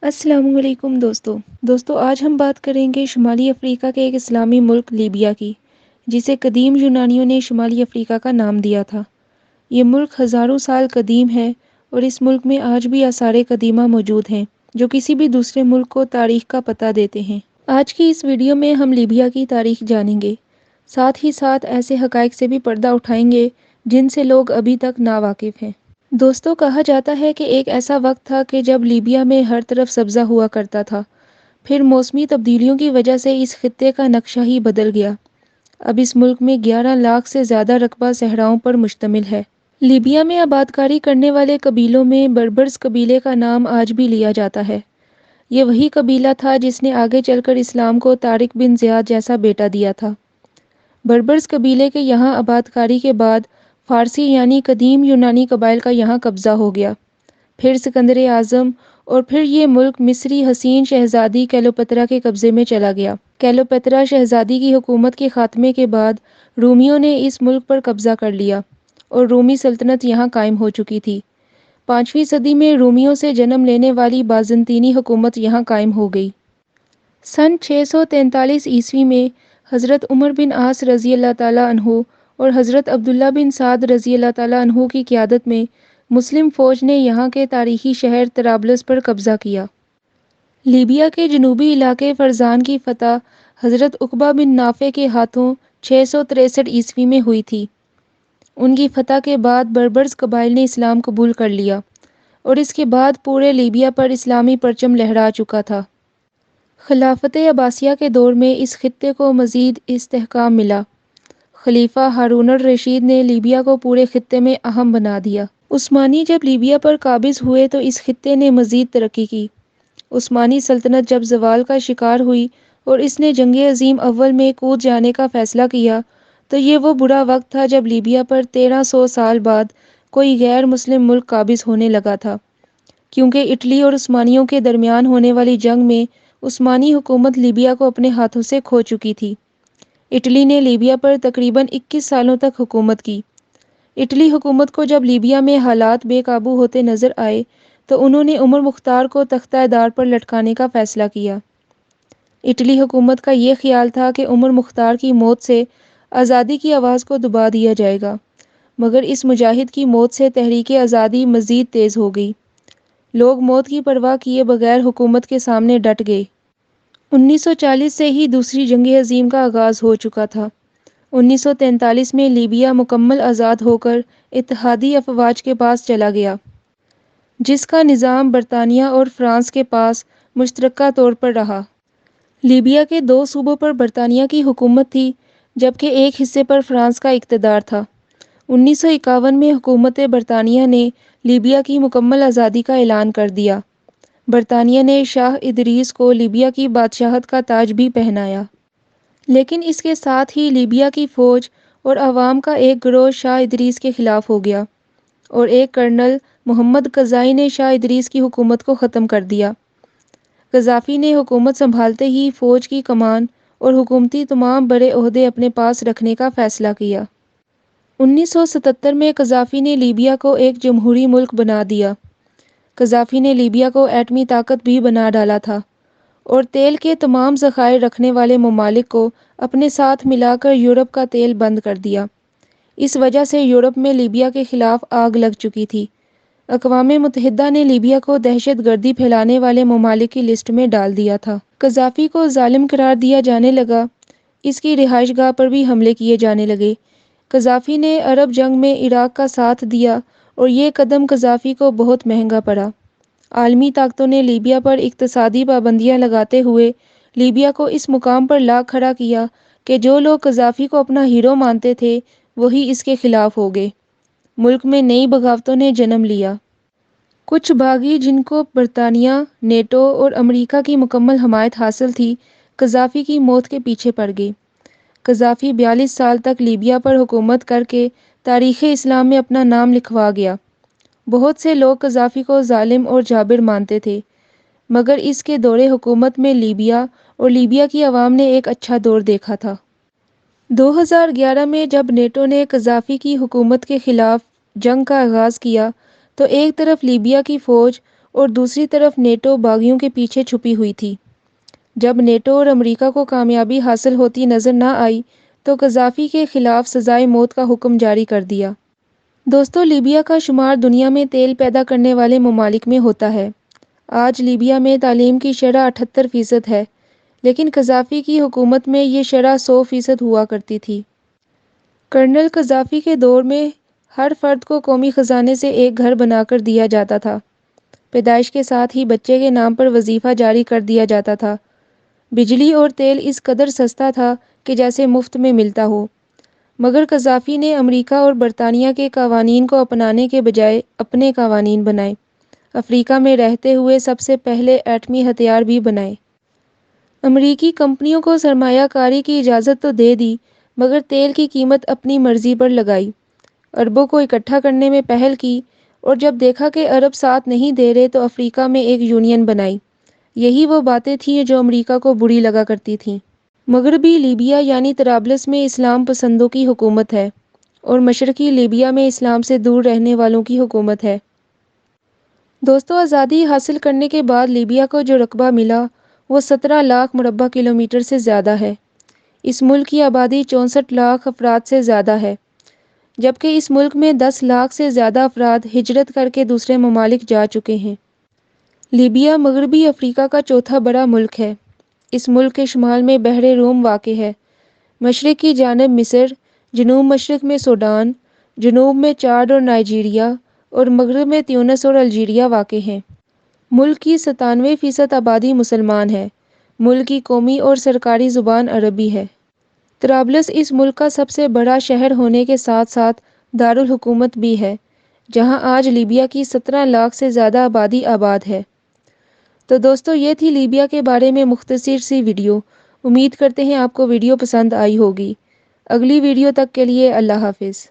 السلام علیکم دوستو آج ہم بات کریں گے شمالی افریقہ کے ایک اسلامی ملک لیبیا کی، جسے قدیم یونانیوں نے شمالی افریقہ کا نام دیا تھا۔ یہ ملک ہزاروں سال قدیم ہے اور اس ملک میں آج بھی آثار قدیمہ موجود ہیں جو کسی بھی دوسرے ملک کو تاریخ کا پتہ دیتے ہیں۔ آج کی اس ویڈیو میں ہم لیبیا کی تاریخ جانیں گے، ساتھ ہی ساتھ ایسے حقائق سے بھی پردہ اٹھائیں گے جن سے لوگ ابھی تک ناواقف ہیں۔ دوستو، کہا جاتا ہے کہ ایک ایسا وقت تھا کہ جب لیبیا میں ہر طرف سبزہ ہوا کرتا تھا، پھر موسمی تبدیلیوں کی وجہ سے اس خطے کا نقشہ ہی بدل گیا۔ اب اس ملک میں 11 لاکھ سے زیادہ رقبہ صحراؤں پر مشتمل ہے۔ لیبیا میں آبادکاری کرنے والے قبیلوں میں بربرز قبیلے کا نام آج بھی لیا جاتا ہے۔ یہ وہی قبیلہ تھا جس نے آگے چل کر اسلام کو طارق بن زیاد جیسا بیٹا دیا تھا۔ بربرز قبیلے کے یہاں آبادکاری کے بعد فارسی یعنی قدیم یونانی قبائل کا یہاں قبضہ ہو گیا، پھر سکندر اعظم، اور پھر یہ ملک مصری حسین شہزادی کلیوپترا کے قبضے میں چلا گیا۔ کلیوپترا شہزادی کی حکومت کے خاتمے کے بعد رومیوں نے اس ملک پر قبضہ کر لیا اور رومی سلطنت یہاں قائم ہو چکی تھی۔ 5ویں صدی میں رومیوں سے جنم لینے والی بازنطینی حکومت یہاں قائم ہو گئی۔ سن 643 عیسوی میں حضرت عمر بن عاص رضی اللہ تعالیٰ عنہ اور حضرت عبداللہ بن سعد رضی اللہ تعالیٰ عنہ کی قیادت میں مسلم فوج نے یہاں کے تاریخی شہر طرابلس پر قبضہ کیا۔ لیبیا کے جنوبی علاقے فرزان کی فتح حضرت عقبہ بن نافع کے ہاتھوں 663 عیسوی میں ہوئی تھی۔ ان کی فتح کے بعد بربرز قبائل نے اسلام قبول کر لیا اور اس کے بعد پورے لیبیا پر اسلامی پرچم لہرا چکا تھا۔ خلافت عباسیہ کے دور میں اس خطے کو مزید استحکام ملا۔ خلیفہ ہارون الرشید نے لیبیا کو پورے خطے میں اہم بنا دیا۔ عثمانی جب لیبیا پر قابض ہوئے تو اس خطے نے مزید ترقی کی۔ عثمانی سلطنت جب زوال کا شکار ہوئی اور اس نے جنگ عظیم اول میں کود جانے کا فیصلہ کیا تو یہ وہ برا وقت تھا جب لیبیا پر 1300 سال بعد کوئی غیر مسلم ملک قابض ہونے لگا تھا، کیونکہ اٹلی اور عثمانیوں کے درمیان ہونے والی جنگ میں عثمانی حکومت لیبیا کو اپنے ہاتھوں سے کھو چکی تھی۔ اٹلی نے لیبیا پر تقریباً 21 سالوں تک حکومت کی۔ اٹلی حکومت کو جب لیبیا میں حالات بے قابو ہوتے نظر آئے تو انہوں نے عمر مختار کو تختہ دار پر لٹکانے کا فیصلہ کیا۔ اٹلی حکومت کا یہ خیال تھا کہ عمر مختار کی موت سے آزادی کی آواز کو دبا دیا جائے گا، مگر اس مجاہد کی موت سے تحریک آزادی مزید تیز ہو گئی۔ لوگ موت کی پرواہ کیے بغیر حکومت کے سامنے ڈٹ گئے۔ 1940 سے ہی دوسری جنگ عظیم کا آغاز ہو چکا تھا۔ 1943 میں لیبیا مکمل آزاد ہو کر اتحادی افواج کے پاس چلا گیا، جس کا نظام برطانیہ اور فرانس کے پاس مشترکہ طور پر رہا۔ لیبیا کے 2 صوبوں پر برطانیہ کی حکومت تھی جبکہ ایک حصے پر فرانس کا اقتدار تھا۔ 1951 میں حکومت برطانیہ نے لیبیا کی مکمل آزادی کا اعلان کر دیا۔ برطانیہ نے شاہ ادریس کو لیبیا کی بادشاہت کا تاج بھی پہنایا۔ لیکن اس کے ساتھ ہی لیبیا کی فوج اور عوام کا ایک گروہ شاہ ادریس کے خلاف ہو گیا اور ایک کرنل محمد قذائی نے شاہ ادریس کی حکومت کو ختم کر دیا۔ قذافی نے حکومت سنبھالتے ہی فوج کی کمان اور حکومتی تمام بڑے عہدے اپنے پاس رکھنے کا فیصلہ کیا۔ 1977 میں قذافی نے لیبیا کو ایک جمہوری ملک بنا دیا۔ قذافی نے لیبیا کو ایٹمی طاقت بھی بنا ڈالا تھا اور تیل کے تمام ذخائر رکھنے والے ممالک کو اپنے ساتھ ملا کر یورپ کا تیل بند کر دیا۔ اس وجہ سے یورپ میں لیبیا کے خلاف آگ لگ چکی تھی۔ اقوام متحدہ نے لیبیا کو دہشت گردی پھیلانے والے ممالک کی لسٹ میں ڈال دیا تھا۔ قذافی کو ظالم قرار دیا جانے لگا، اس کی رہائش گاہ پر بھی حملے کیے جانے لگے۔ قذافی نے عرب جنگ میں عراق کا ساتھ دیا اور یہ قدم قذافی کو بہت مہنگا پڑا۔ عالمی طاقتوں نے لیبیا پر اقتصادی پابندیاں لگاتے ہوئے لیبیا کو اس مقام پر لا کھڑا کیا کہ جو لوگ قذافی کو اپنا ہیرو مانتے تھے وہی اس کے خلاف ہو گئے۔ ملک میں نئی بغاوتوں نے جنم لیا۔ کچھ باغی جن کو برطانیہ، نیٹو اور امریکہ کی مکمل حمایت حاصل تھی، قذافی کی موت کے پیچھے پڑ گئے۔ قذافی 42 سال تک لیبیا پر حکومت کر کے تاریخ اسلام میں اپنا نام لکھوا گیا۔ بہت سے لوگ قذافی کو ظالم اور جابر مانتے تھے، مگر اس کے دور حکومت میں لیبیا اور لیبیا کی عوام نے ایک اچھا دور دیکھا تھا۔ 2011 میں جب نیٹو نے قذافی کی حکومت کے خلاف جنگ کا آغاز کیا تو ایک طرف لیبیا کی فوج اور دوسری طرف نیٹو باغیوں کے پیچھے چھپی ہوئی تھی۔ جب نیٹو اور امریکہ کو کامیابی حاصل ہوتی نظر نہ آئی تو قذافی کے خلاف سزائے موت کا حکم جاری کر دیا۔ دوستو، لیبیا کا شمار دنیا میں تیل پیدا کرنے والے ممالک میں ہوتا ہے۔ آج لیبیا میں تعلیم کی شرح 78% ہے، لیکن قذافی کی حکومت میں یہ شرح 100% ہوا کرتی تھی۔ کرنل قذافی کے دور میں ہر فرد کو قومی خزانے سے ایک گھر بنا کر دیا جاتا تھا۔ پیدائش کے ساتھ ہی بچے کے نام پر وظیفہ جاری کر دیا جاتا تھا۔ بجلی اور تیل اس قدر سستا تھا کہ جیسے مفت میں ملتا ہو۔ مگر قذافی نے امریکہ اور برطانیہ کے قوانین کو اپنانے کے بجائے اپنے قوانین بنائے۔ افریقہ میں رہتے ہوئے سب سے پہلے ایٹمی ہتھیار بھی بنائے۔ امریکی کمپنیوں کو سرمایہ کاری کی اجازت تو دے دی، مگر تیل کی قیمت اپنی مرضی پر لگائی۔ اربوں کو اکٹھا کرنے میں پہل کی، اور جب دیکھا کہ عرب ساتھ نہیں دے رہے تو افریقہ میں ایک یونین بنائی۔ یہی وہ باتیں تھیں جو امریکہ کو بری لگا کرتی تھیں۔ مغربی لیبیا یعنی طرابلس میں اسلام پسندوں کی حکومت ہے، اور مشرقی لیبیا میں اسلام سے دور رہنے والوں کی حکومت ہے۔ دوستو، آزادی حاصل کرنے کے بعد لیبیا کو جو رقبہ ملا وہ 17 لاکھ مربع کلومیٹر سے زیادہ ہے۔ اس ملک کی آبادی 64 لاکھ افراد سے زیادہ ہے، جبکہ اس ملک میں 10 لاکھ سے زیادہ افراد ہجرت کر کے دوسرے ممالک جا چکے ہیں۔ لیبیا مغربی افریقہ کا چوتھا بڑا ملک ہے۔ اس ملک کے شمال میں بحر روم واقع ہے، مشرق کی جانب مصر، جنوب مشرق میں سوڈان، جنوب میں چاڈ اور نائجیریا، اور مغرب میں تیونس اور الجیریا واقع ہیں۔ ملک کی 97% آبادی مسلمان ہے۔ ملک کی قومی اور سرکاری زبان عربی ہے۔ طرابلس اس ملک کا سب سے بڑا شہر ہونے کے ساتھ ساتھ دارالحکومت بھی ہے، جہاں آج لیبیا کی 17 لاکھ سے زیادہ آبادی آباد ہے۔ تو دوستو، یہ تھی لیبیا کے بارے میں مختصر سی ویڈیو۔ امید کرتے ہیں آپ کو ویڈیو پسند آئی ہوگی۔ اگلی ویڈیو تک کے لیے اللہ حافظ۔